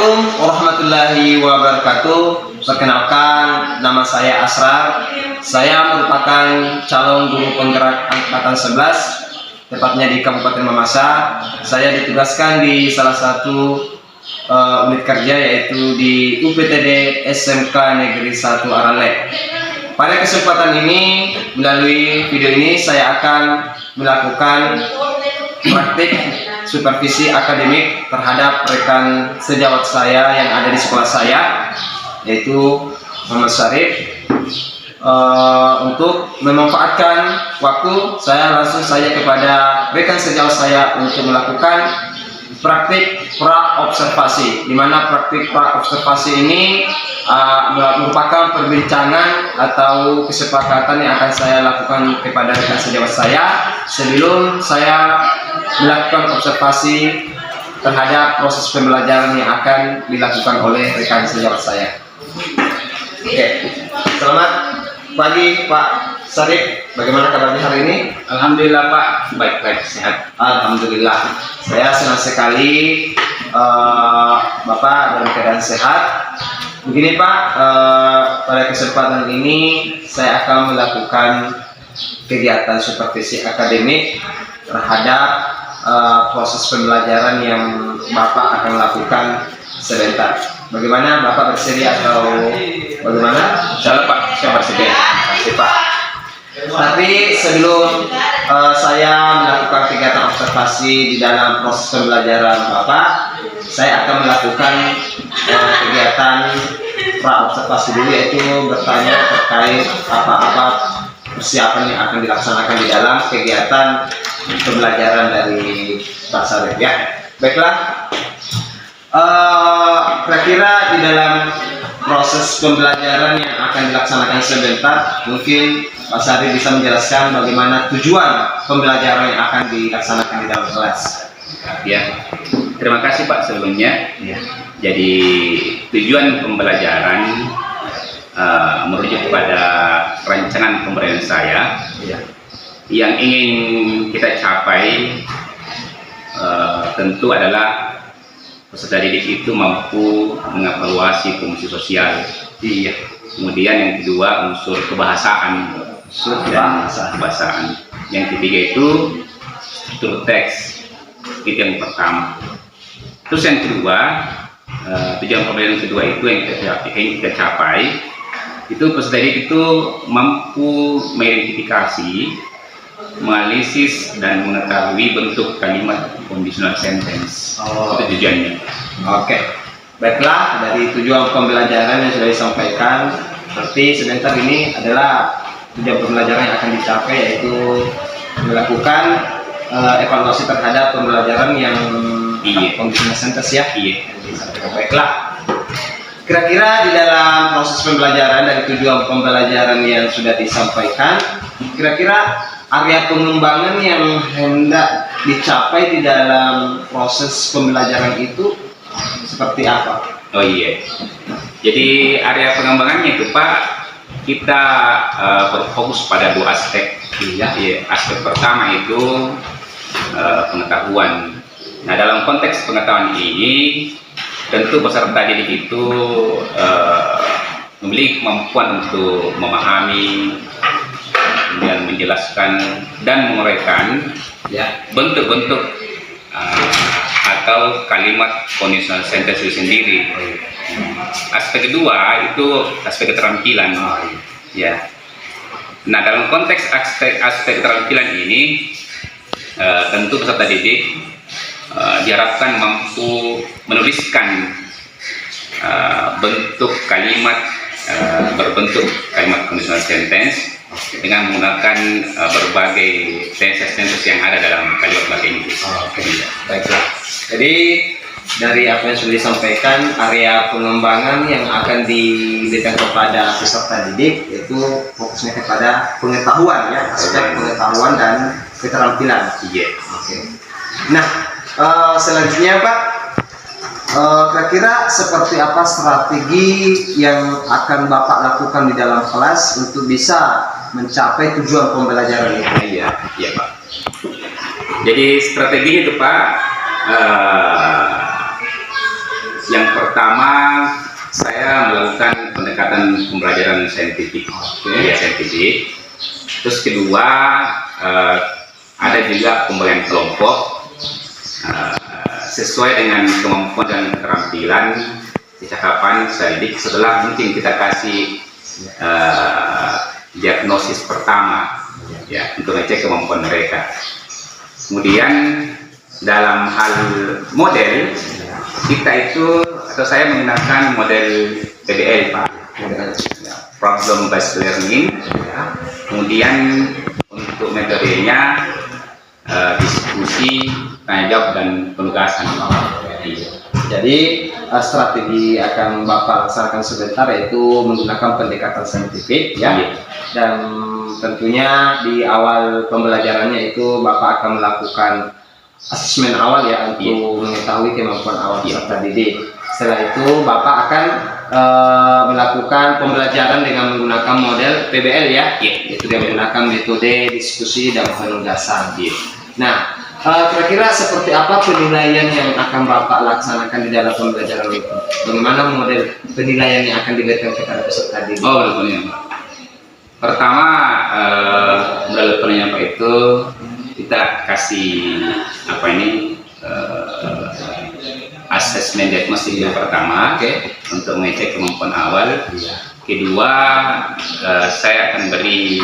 Assalamualaikum warahmatullahi wabarakatuh. Perkenalkan, nama saya Asrar. Saya merupakan calon guru penggerak angkatan 11, tepatnya di Kabupaten Mamasa. Saya ditugaskan di salah satu unit kerja, yaitu di UPTD SMK Negeri 1 Arale. Pada kesempatan ini, melalui video ini saya akan melakukan praktik supervisi akademik terhadap rekan sejawat saya yang ada di sekolah saya, yaitu Muhammad Syarif. Untuk memanfaatkan waktu, saya langsung saja kepada rekan sejawat saya untuk melakukan praktik pra-observasi, di mana praktik pra-observasi ini merupakan perbincangan atau kesepakatan yang akan saya lakukan kepada rekan sejawat saya sebelum saya melakukan observasi terhadap proses pembelajaran yang akan dilakukan oleh rekan sejawat saya. Oke, selamat pagi Pak Syarif. Bagaimana kabarnya hari ini? Alhamdulillah Pak, baik-baik, sehat. Alhamdulillah. Saya senang sekali Bapak dalam keadaan sehat. Begini Pak, pada kesempatan ini saya akan melakukan kegiatan supervisi akademik terhadap proses pembelajaran yang Bapak akan lakukan sebentar. Bagaimana, Bapak bersedia atau bagaimana? Insyaallah Pak, saya bersedia. Terima kasih Pak. Tapi sebelum saya melakukan kegiatan observasi di dalam proses pembelajaran Bapak, saya akan melakukan kegiatan pra-observasi dulu, yaitu bertanya terkait apa-apa persiapan yang akan dilaksanakan di dalam kegiatan pembelajaran dari Pak Syarif ya. Baiklah, kira-kira di dalam proses pembelajaran yang akan dilaksanakan sebentar, mungkin Pak Syarif bisa menjelaskan bagaimana tujuan pembelajaran yang akan dilaksanakan di dalam kelas. Ya, terima kasih Pak sebelumnya. Ya. Jadi tujuan pembelajaran merujuk pada rancangan pemberian saya Ya. yang ingin kita capai. Tentu adalah peserta didik itu mampu mengevaluasi fungsi sosial. Iya. Kemudian yang kedua unsur kebahasaan dan kebahasaan. Yang ketiga itu struktur teks. Itu yang pertama. Terus yang kedua, tujuan pembelajaran kedua itu yang kita capai, itu peserta didik itu mampu mengidentifikasi, menganalisis dan mengetahui bentuk kalimat conditional sentence. Itu tujuannya. Oke. Baiklah, dari tujuan pembelajaran yang sudah disampaikan, berarti sebentar ini adalah tujuan pembelajaran yang akan dicapai, yaitu melakukan evaluasi terhadap pembelajaran yang conditional sentence ya. Iya. Baiklah. Kira-kira di dalam proses pembelajaran dari tujuan pembelajaran yang sudah disampaikan, kira-kira area pengembangan yang hendak dicapai di dalam proses pembelajaran itu seperti apa? Oh iya. Jadi area pengembangannya itu Pak, kita berfokus pada dua aspek. Iya. Aspek pertama itu pengetahuan. Nah, dalam konteks pengetahuan ini, tentu peserta didik itu memiliki kemampuan untuk memahami, kemudian menjelaskan dan menguraikan bentuk-bentuk atau kalimat conditional sentence itu sendiri. Aspek kedua itu aspek keterampilan. Ya. Nah, dalam konteks aspek keterampilan ini, tentu peserta didik diharapkan mampu menuliskan bentuk kalimat berbentuk kalimat conditional sentence dengan menggunakan berbagai tenses yang ada dalam kalimat bahasa Inggris. Oke. Baiklah. Jadi dari apa yang sudah disampaikan, area pengembangan yang akan diberikan kepada peserta didik yaitu fokusnya kepada pengetahuan ya, aspek pengetahuan dan keterampilan. Iya. Oke. Nah, selanjutnya Pak, kira-kira seperti apa strategi yang akan Bapak lakukan di dalam kelas untuk bisa mencapai tujuan pembelajaran ini? Iya Pak. Jadi strategi itu Pak, Yang pertama, saya melakukan pendekatan pembelajaran saintifik, ya saintifik. Terus kedua, ada juga pemberian kelompok sesuai dengan kemampuan dan keterampilan kecakapan saya didik. Setelah mungkin kita kasih diagnosis pertama, ya untuk ngecek kemampuan mereka. Kemudian dalam hal model, kita itu atau saya menggunakan model PBL, Pak, problem based learning. Kemudian untuk metodenya diskusi, tanya jawab, dan penugasan. Jadi strategi akan Bapak laksanakan sebentar yaitu menggunakan pendekatan saintifik, ya. Dan tentunya di awal pembelajarannya itu Bapak akan melakukan asesmen awal, ya, untuk mengetahui kemampuan awal peserta didik. Setelah itu Bapak akan melakukan pembelajaran dengan menggunakan model PBL, ya, yaitu dengan menggunakan metode diskusi dan penugasan. Nah, kira-kira seperti apa penilaian yang akan Bapak laksanakan di dalam pembelajaran itu? Bagaimana model penilaian yang akan diberikan kepada peserta didik? Oh, betul. Pertama, melalui penilaian Pak itu kita kasih asesmen diagnostik yang pertama, untuk mengecek kemampuan awal. Kedua, saya akan beri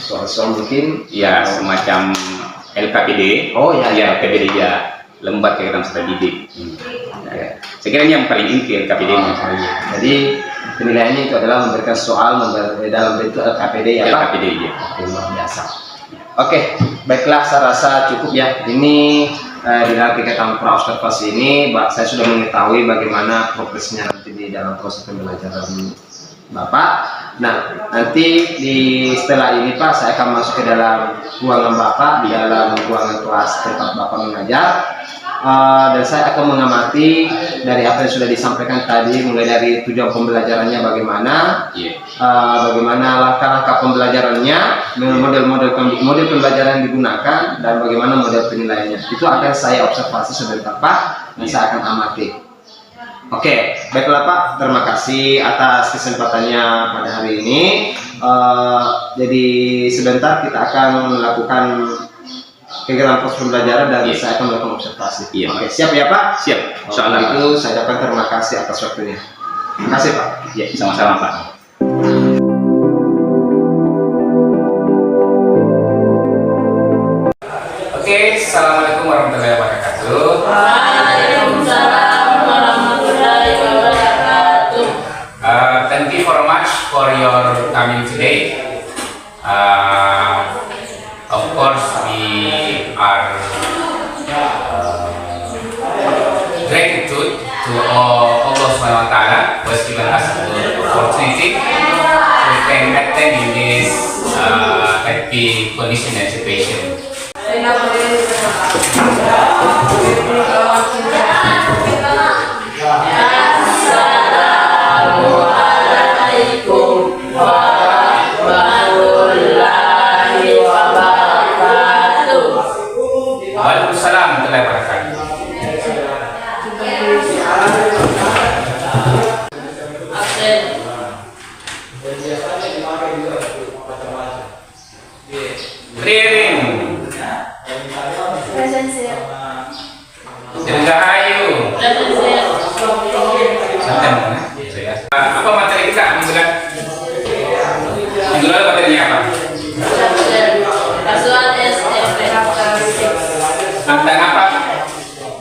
Soal-soal mungkin, ya, semacam LKPD. Ya. LKPD, ya, lembar kegiatan peserta didik. Saya kira ini yang paling inti, LKPD. Jadi penilaiannya itu adalah memberikan soal dalam bentuk LKPD, ya, Pak? LKPD, ya. Luar biasa. Oke, baiklah, saya rasa cukup, ya. Ini di dalam kegiatan praobservasi ini, saya sudah mengetahui bagaimana progresnya nanti di dalam proses pembelajaran Bapak. Nah, nanti setelah ini, Pak, saya akan masuk ke dalam ruangan Bapak, di dalam ruangan kelas tempat Bapak mengajar. Dan saya akan mengamati dari apa yang sudah disampaikan tadi, mulai dari tujuan pembelajarannya bagaimana, bagaimana langkah-langkah pembelajarannya, model pembelajaran yang digunakan, dan bagaimana model penilaiannya. Itu akan saya observasi sebentar, Pak, dan saya akan amati. Oke, baiklah, Pak, terima kasih atas kesempatannya pada hari ini. Jadi sebentar kita akan melakukan kegiatan proses pembelajaran dan saya akan melakukan observasi. Oke, siap ya, Pak? Siap. Soal itu saya ucapkan terima kasih atas waktunya. Terima kasih, Pak. Ya, sama-sama, Pak. Oke, assalamualaikum warahmatullahi wabarakatuh. Waalaikumsalam warahmatullahi wabarakatuh. Thank you very much for your coming today. Of course, we are gratitude to Allah Subhanahu wa Ta'ala who has given us the opportunity so we can attend in this happy condition and situation. Assalamualaikum warahmatullahi wabarakatuh. Waalaikumsalam warahmatullahi wabarakatuh. Absen. Ririn, Present, sir. Dirgahayu. Present, sir. Santai mana? Apa materi kita minggu lalu? Minggu lalu materinya apa? Kasual SMP. Tentang apa?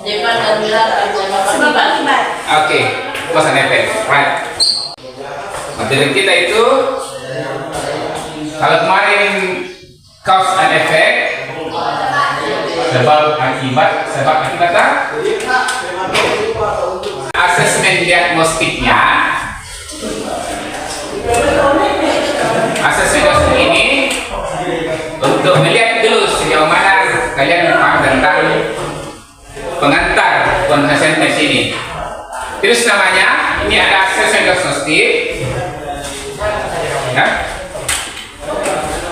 Depan dan belakang sebab akibat. Oke, cause and effect, right? Materi kita itu kalau kemarin cause and effect, sebab akibat asesmen diagnostiknya. Asesmen diagnostik ini untuk melihat dulu sejauh mana kalian paham tentang pengantar penyelesaian tes ini. Terus namanya ini ada asesmen diagnostik, ya.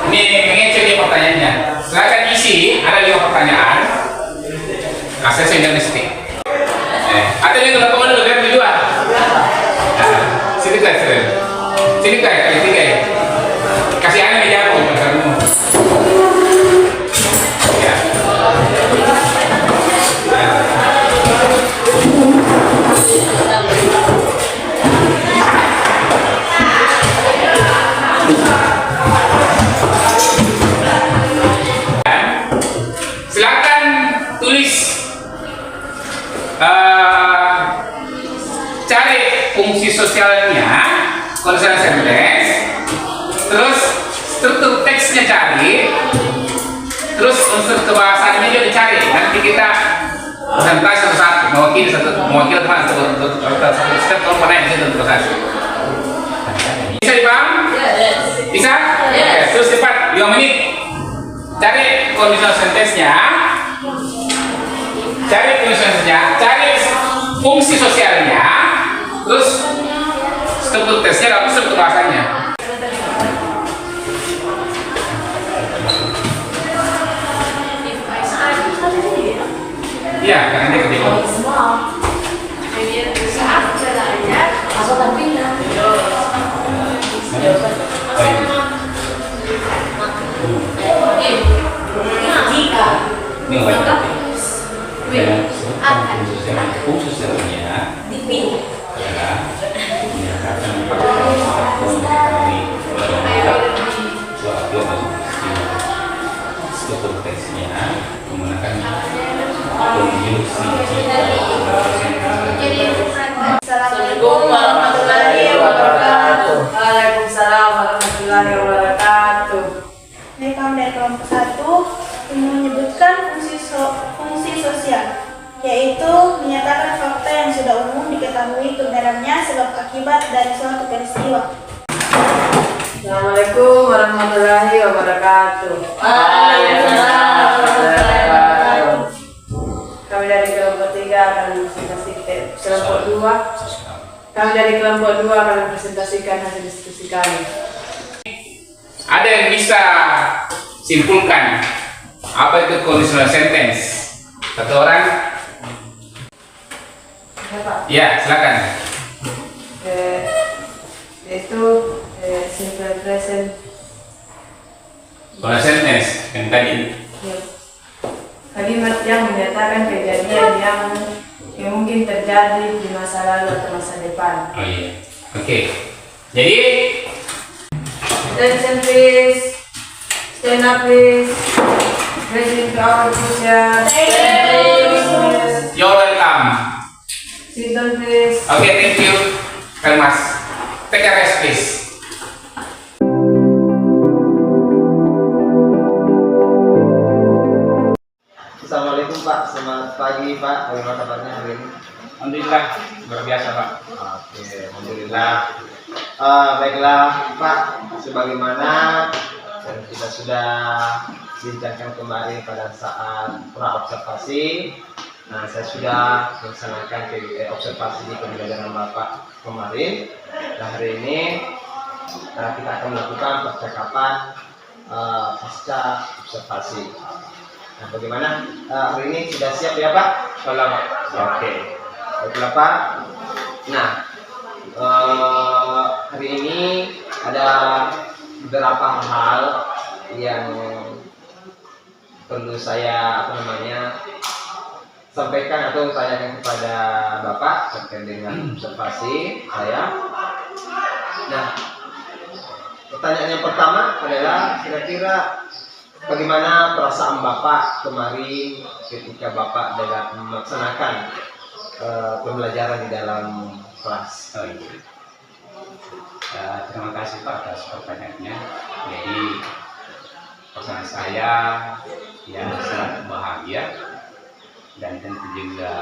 Ini mengecoh dia pertanyaannya. Silakan isi, ada 5 pertanyaan. ACC domestik. Ada yang lapangan lebih di luar. Sini guys, sini guys, kali tiga ya. Kasih aneh meja aku, kamu. Ya. Silakan tulis, cari fungsi sosialnya, concern sentence, terus struktur teksnya cari, terus unsur kebahasaannya juga dicari. Nanti kita presentasi satu-satu, mewakili teman satu step kalau pernah di situ proses. Bisa dipaham? Bisa? Oke, terus cepat 2 menit. Cari conditional sentence-nya, cari fungsi sosialnya, terus struktur tesnya dan struktur bahasanya. Iya, karena dia kebingungan. Ini wajib. Fungsi sosialnya adalah menyatakan struktur teksnya menggunakan Assalamualaikum warahmatullahi wabarakatuh. Waalaikumsalam warahmatullahi wabarakatuh. Dari kami dari kelompok 1 yang menyebutkan fungsi sosial, yaitu menyatakan fakta yang sudah umum diketahui kebenarannya sebab akibat dari suatu peristiwa. Assalamualaikum warahmatullahi wabarakatuh. Waalaikumsalam warahmatullahi wabarakatuh. Kami dari kelompok 3 akan presentasikan kelompok 2. Kami dari kelompok 2 akan presentasikan hasil diskusi kami. Ada yang bisa simpulkan apa itu conditional sentence? Satu orang? Ya, silakan. Yaitu simple present. Conditional sentence yang tadi. Kalimat yang menyatakan kejadian yang mungkin terjadi di masa lalu atau masa depan. Oh iya. Oke. Jadi Attention please. Stand up please. Raising to our teacher. you're welcome. Sit down please. Oke, thank you. Mas. Take a rest please. Assalamualaikum Pak, selamat pagi Pak. Bagaimana kabarnya hari ini? Alhamdulillah, luar biasa Pak. Oke, alhamdulillah. Baiklah Pak, sebagaimana yang kita sudah bincangkan kemarin pada saat pra observasi. Nah, saya sudah melaksanakan observasi di pembelajaran Bapak kemarin. Nah, hari ini kita akan melakukan percakapan pasca observasi. Nah, bagaimana hari ini sudah siap ya Pak? Salam. Oke, baiklah Pak. Nah, hari ini ada beberapa hal yang perlu saya sampaikan atau tanyakan kepada Bapak terkait dengan observasi saya. Nah, pertanyaan yang pertama adalah kira-kira bagaimana perasaan Bapak kemarin ketika Bapak dalam melaksanakan pembelajaran di dalam kelas? Oh, iya. Terima kasih Pak atas pertanyaannya. Jadi perasaan saya yang sangat bahagia dan tentu juga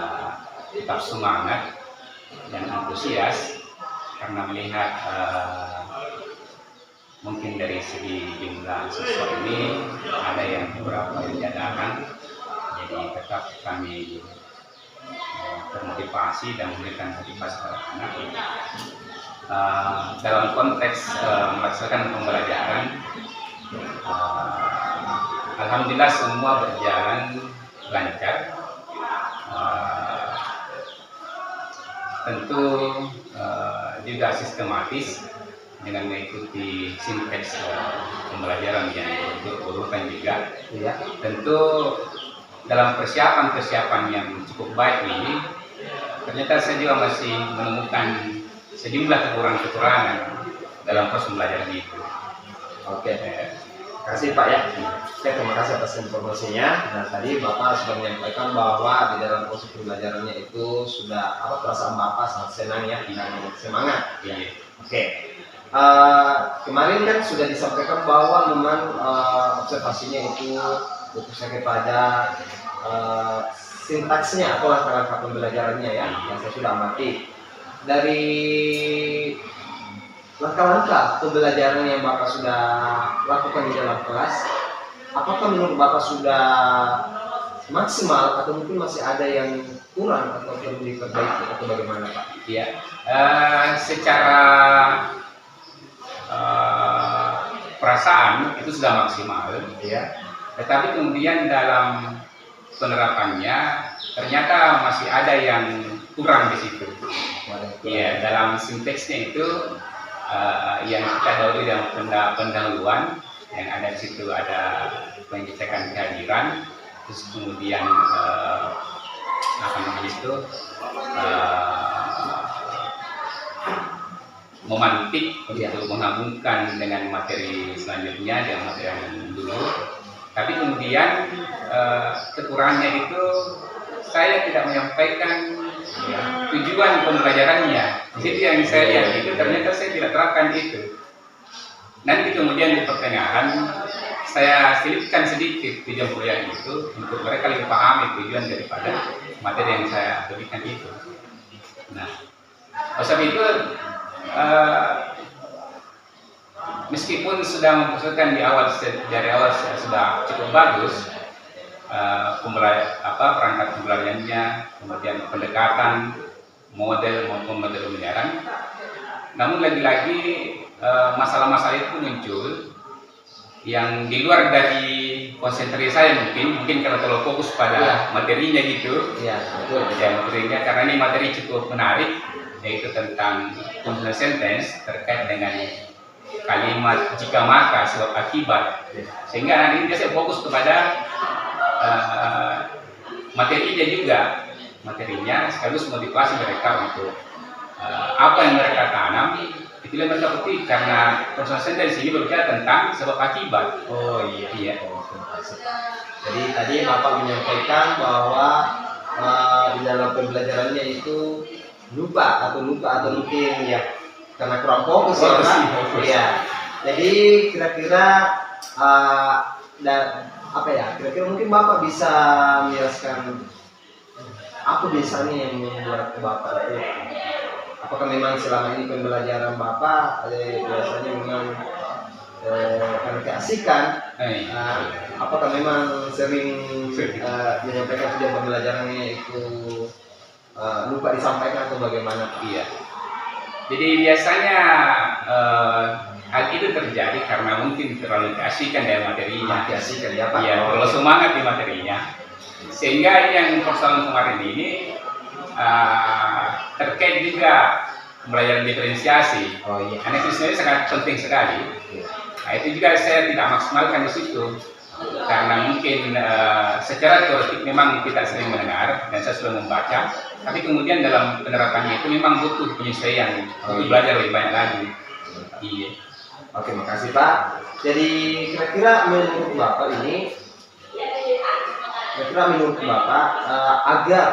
tetap semangat dan antusias karena melihat mungkin dari segi jumlah siswa ini ada yang beberapa yang diadakan, jadi tetap kami termotivasi dan memberikan motivasi kepada anak dalam konteks melaksanakan pembelajaran. Alhamdulillah semua berjalan lancar tentu juga sistematis dengan mengikuti sinteks pembelajaran yang berurutan juga. Iya. Tentu dalam persiapan yang cukup baik ini, ternyata saya juga masih menemukan sejumlah kekurangan-kekurangan dalam proses pembelajaran itu. Oke. Kasih Pak ya. Oke, terima kasih atas informasinya. Nah, tadi Bapak sudah menyampaikan bahwa di dalam proses pembelajarannya itu sudah perasaan Bapak sangat senang ya dan semangat. Iya. Oke. Kemarin kan sudah disampaikan bahwa memang observasinya itu fokusnya kepada sintaksnya atau langkah-langkah pembelajarannya ya, yang saya sudah amati. Dari langkah-langkah pembelajaran yang Bapak sudah lakukan di dalam kelas, apakah menurut Bapak sudah maksimal atau mungkin masih ada yang kurang atau perlu diperbaiki atau bagaimana Pak? Iya. Secara perasaan itu sudah maksimal, Ya. tetapi kemudian dalam penerapannya ternyata masih ada yang kurang di situ. Iya, dalam sinteksnya itu yang kita dahului dalam pendahuluan yang ada di situ ada pengecekan kehadiran, terus kemudian apa namanya itu memantik untuk menghubungkan dengan materi selanjutnya dengan materi yang dulu. Tapi kemudian kekurangannya itu saya tidak menyampaikan tujuan pembelajarannya. Jadi yang saya lihat itu ternyata saya tidak terapkan itu. Nanti kemudian di pertengahan saya selipkan sedikit tujuan kuliah itu untuk mereka lebih pahami tujuan daripada materi yang saya berikan itu. Nah, oleh sebab itu meskipun sudah mempersiapkan dari awal sudah cukup bagus perangkat pembelajarannya, kemudian pendekatan model maupun metode pembelajaran, namun lagi-lagi masalah-masalah itu muncul yang di luar dari konsentrasi saya mungkin karena terlalu fokus pada materinya gitu. Iya, betul. Materinya karena ini materi cukup menarik, yaitu tentang conditional sentence terkait dengan kalimat jika maka sebab akibat, sehingga nanti dia fokus kepada materinya sekaligus motivasi mereka untuk apa yang mereka tanam itu yang mereka petik, karena conditional sentence ini berbicara tentang sebab akibat. Oh iya. Jadi tadi Bapak menyampaikan bahwa di dalam pembelajarannya itu lupa atau mungkin ya karena kurang fokus ya Pak. Iya. Jadi kira-kira kira-kira mungkin Bapak bisa menjelaskan apa biasanya yang membuat Bapak itu, apakah memang selama ini pembelajaran Bapak biasanya memang karena keasikan, apakah memang sering menyampaikan tujuan pembelajarannya itu lupa disampaikan atau bagaimana Pak? Iya. Jadi biasanya hal itu terjadi karena mungkin terlalu keasikan dari materinya. Keasikan ya Pak? Iya, terlalu semangat di materinya. Sehingga yang persoalan kemarin ini terkait juga pembelajaran diferensiasi. Oh iya. Karena itu sebenarnya sangat penting sekali. Iya. Nah, itu juga saya tidak maksimalkan di situ. Karena mungkin secara teoretik memang kita sering mendengar dan saya sudah membaca, tapi kemudian dalam penerapannya itu memang butuh penyesuaian, butuh belajar lebih banyak lagi. Iya. Oke, makasih Pak. Jadi kira-kira menurut Bapak agar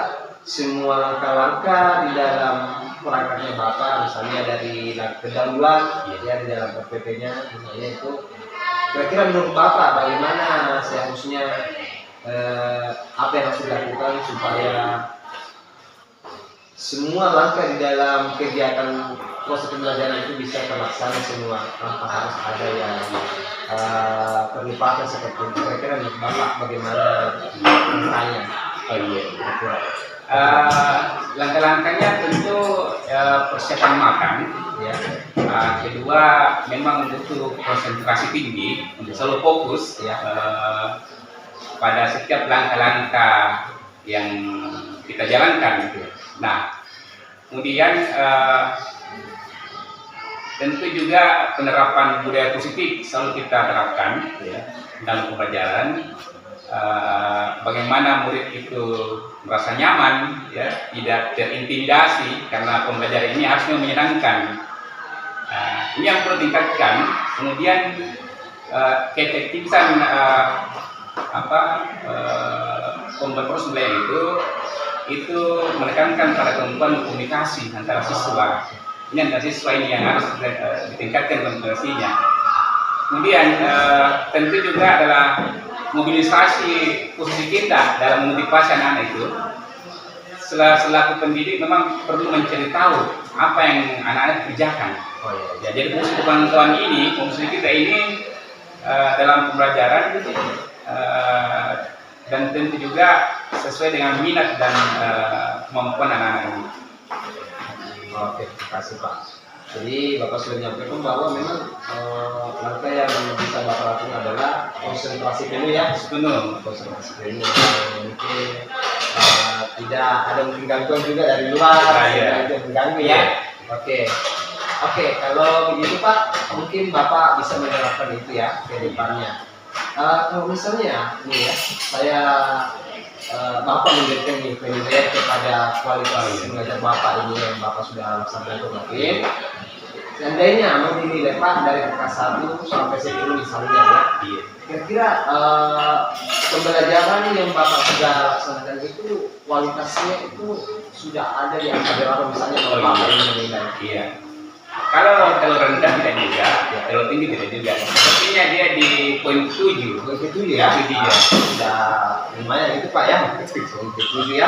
semua langkah-langkah di dalam perangkatnya Bapak, misalnya dari pendahuluan ya di dalam PPP-nya misalnya itu, kira-kira menurut Bapak bagaimana seharusnya apa yang harus dilakukan supaya semua langkah di dalam kegiatan proses pembelajaran itu bisa terlaksana semua tanpa harus ada yang terlupaan seperti itu. Kira-kira menurut Bapak bagaimana langkahnya? Oh iya. Langkah-langkahnya tentu persiapan makan. Ya. Kedua, memang butuh konsentrasi tinggi untuk selalu fokus pada setiap langkah-langkah yang kita jalankan. Nah, Kemudian tentu juga penerapan budaya positif selalu kita terapkan ya, dalam pembelajaran. Bagaimana murid itu merasa nyaman, ya, tidak terintimidasi karena pembelajaran ini harusnya menyenangkan. Ini yang perlu tingkatkan. Kemudian keefektifan pembelajaran belajar itu menekankan pada kemampuan komunikasi antara siswa. Ini antara siswa ini yang harus ditingkatkan komunikasinya. Kemudian tentu juga adalah mobilisasi posisi kita dalam memotivasi anak-anak itu. Selaku pendidik memang perlu mencari tahu apa yang anak-anak kerjakan. Ya, jadi fungsi pemantauan ini, fungsi kita ini dalam pembelajaran dan tentu juga sesuai dengan minat dan kemampuan anak-anak ini. Oke, terima kasih Pak. Jadi Bapak sudah menyampaikan bahwa memang langkah yang bisa Bapak lakukan adalah konsentrasi penuh ya. Penuh. Konsentrasi penuh. Mungkin tidak ada mungkin gangguan juga dari luar, Iya. yang mengganggu ya. Oke. Oke, kalau begitu Pak, mungkin Bapak bisa menerapkan itu ya ke depannya. Kalau misalnya nih ya, saya Bapak memberikan penilaian kepada kualitas mengajar Bapak ini yang Bapak sudah laksanakan kemarin. Seandainya mau dinilai Pak dari angka 1 sampai 10 misalnya ya, kira-kira pembelajaran yang Bapak sudah laksanakan itu kualitasnya itu sudah ada di angka berapa misalnya kalau Bapak ingin menilai? Iya. Kalau rendah tidak juga, kalau tinggi tidak juga. Sepertinya dia di poin 7. Begitu ya? Iya. Sudah lumayan itu Pak ya, begitu ya.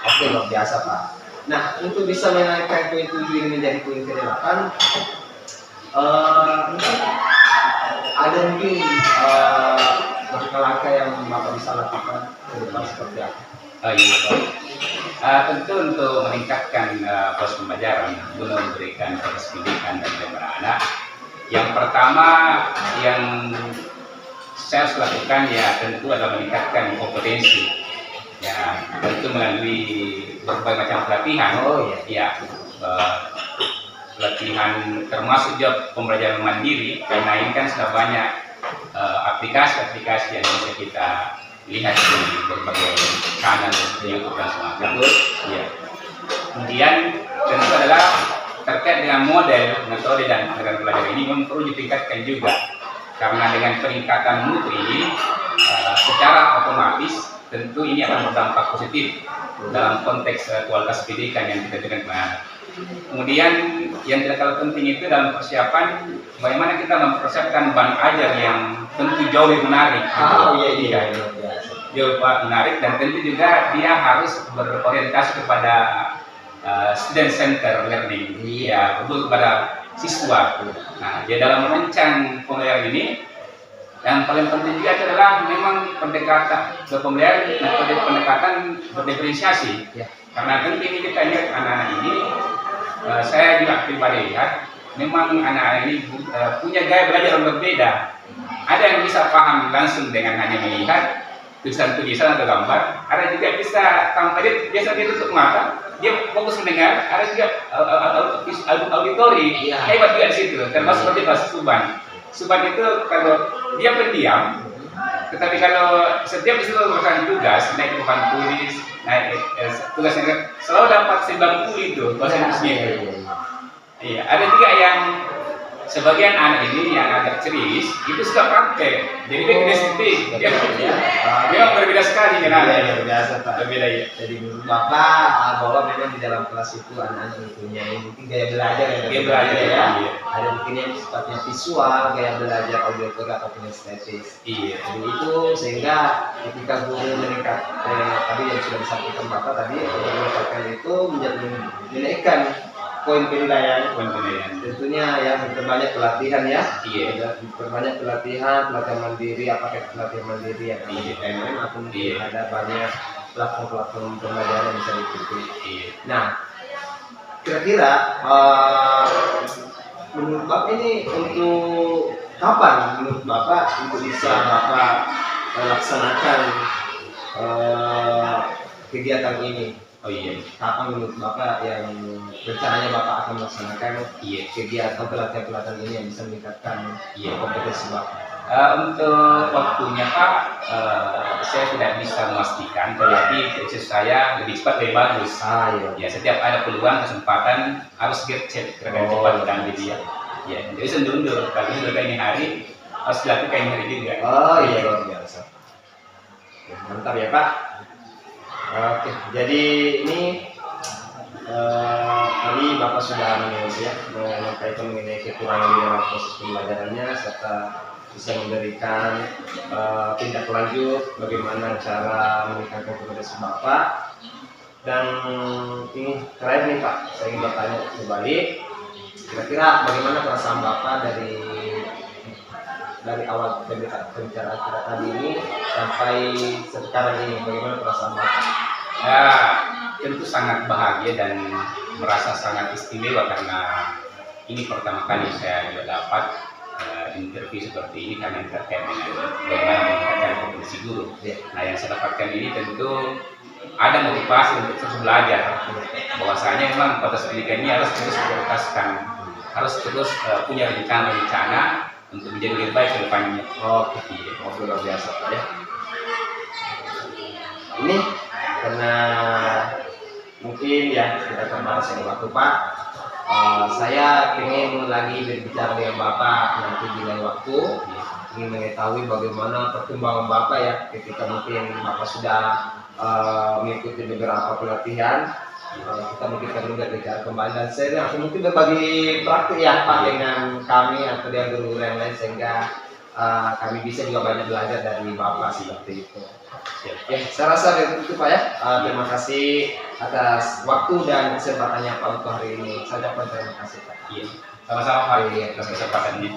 Oke, luar biasa Pak. Nah, untuk bisa menaikkan poin 7 ini menjadi poin ke-8, mungkin ada mungkin langkah-langkah yang Bapak bisa lakukan ke depan seperti apa? Iya, Pak. Tentu untuk meningkatkan proses pembelajaran guna memberikan proses pendidikan kepada anak. Yang pertama yang saya harus lakukan ya tentu adalah meningkatkan kompetensi. Ya, tentu melalui berbagai macam pelatihan. Ya, pelatihan termasuk juga pembelajaran mandiri karena ini kan sudah banyak aplikasi-aplikasi yang bisa kita lihat di berbagai kanal YouTube dan semacam. Ya. Kemudian tentu adalah terkait dengan model, metode dan pelajaran ini memang perlu ditingkatkan juga karena dengan peningkatan mutu ini secara otomatis tentu ini akan berdampak positif dalam konteks kualitas pendidikan yang kita berikan kepada anak. Kemudian yang tidak kalah penting itu dalam persiapan bagaimana kita mempersiapkan bahan ajar yang tentu jauh lebih menarik. Iya. Jauh menarik dan tentu juga dia harus berorientasi kepada student center learning. Iya, betul kepada siswa. Nah, jadi dalam merancang pembelajaran ini yang paling penting juga adalah memang pendekatan berdiferensiasi. Ya. Karena tentu ini kita lihat anak-anak ini, saya juga pribadi lihat, memang anak-anak ini punya gaya belajar yang berbeda. Ada yang bisa paham langsung dengan hanya melihat tulisan atau gambar, ada juga bisa tanpa dia biasa dia tutup mata, dia fokus mendengar, ada juga auditori, hebat juga di situ, termasuk seperti bahasa Suban. Suban itu kalau dia pendiam, tetapi kalau setiap disuruh melakukan tugas, naik ke papan tulis, naik tugasnya selalu dapat 90 itu bahasa Inggrisnya. Iya, ada juga yang sebagian anak ini yang agak ceris itu suka praktek, jadi dia kreatif, memang berbeda sekali dengan anak yang biasa Pak. berbeda ya. Jadi menurut Bapak bahwa memang di dalam kelas itu anak-anak mempunyai mungkin gaya belajar yang Gaya belajar ya. iya. Ada mungkin yang sifatnya visual, gaya belajar audiotorik ataupun estetis. Iya. Jadi itu sehingga ketika guru meningkat tadi yang sudah disampaikan Bapak tadi untuk meningkatkan itu menjadi menaikkan poin penilaian. Tentunya ya memperbanyak pelatihan ya. Iya. Memperbanyak pelatihan mandiri, apakah pelatihan mandiri yang di PMM atau mungkin ada banyak platform pembelajaran yang bisa diikuti. Iya. Nah, kira-kira menurut Bapak ini untuk kapan menurut Bapak untuk bisa Bapak laksanakan kegiatan ini? Oh iya, Kapan menurut Bapak yang rencananya Bapak akan melaksanakan iya. kegiatan pelatihan-pelatihan ini yang bisa meningkatkan kompetensi Bapak? Untuk waktunya Pak, saya tidak bisa memastikan, tetapi prinsip saya lebih cepat lebih bagus. Iya. Ya, setiap ada peluang kesempatan harus gercep terkait cepat kan jadi ya. Ya, jadi sendur-sendur. Kalau sudah kayak ini hari harus dilakukan ini hari juga. Oh iya, luar biasa. Oke, mantap ya Pak. Oke, jadi ini tadi Bapak sudah menyampaikan mengenai kekurangan di dalam proses pembelajarannya serta bisa memberikan tindak lanjut bagaimana cara meningkatkan kompetensi Bapak. Dan ini terakhir nih Pak, saya ingin bertanya kembali, kira-kira bagaimana perasaan Bapak dari awal pembicaraan kita tadi ini sampai sekarang ini, bagaimana perasaan Bapak? Ya, tentu sangat bahagia dan merasa sangat istimewa karena ini pertama kali saya juga dapat interview seperti ini karena terkait dengan bagaimana meningkatkan kompetensi guru. Nah, yang saya dapatkan ini tentu ada motivasi untuk terus belajar. Bahwasanya memang proses pendidikan ini harus terus diprioritaskan, harus terus punya rencana untuk menjadi lebih baik ke depannya. Oke, luar biasa Pak ya. Ini karena mungkin ya kita terbatas yang waktu Pak. Saya ingin lagi berbicara dengan Bapak nanti di lain waktu, ingin mengetahui bagaimana perkembangan Bapak ya ketika mungkin Bapak sudah mengikuti beberapa pelatihan. Kita mungkin akan berbicara kembali dan saya mungkin berbagi praktik ya Pak dengan kami atau dengan guru yang lain sehingga kami bisa juga banyak belajar dari Bapak seperti itu. Ya, saya rasa itu Pak ya. Terima kasih atas waktu dan kesempatannya Pak untuk hari ini. Saya ucapkan terima kasih Pak. Iya, sama-sama Pak atas kesempatan ini.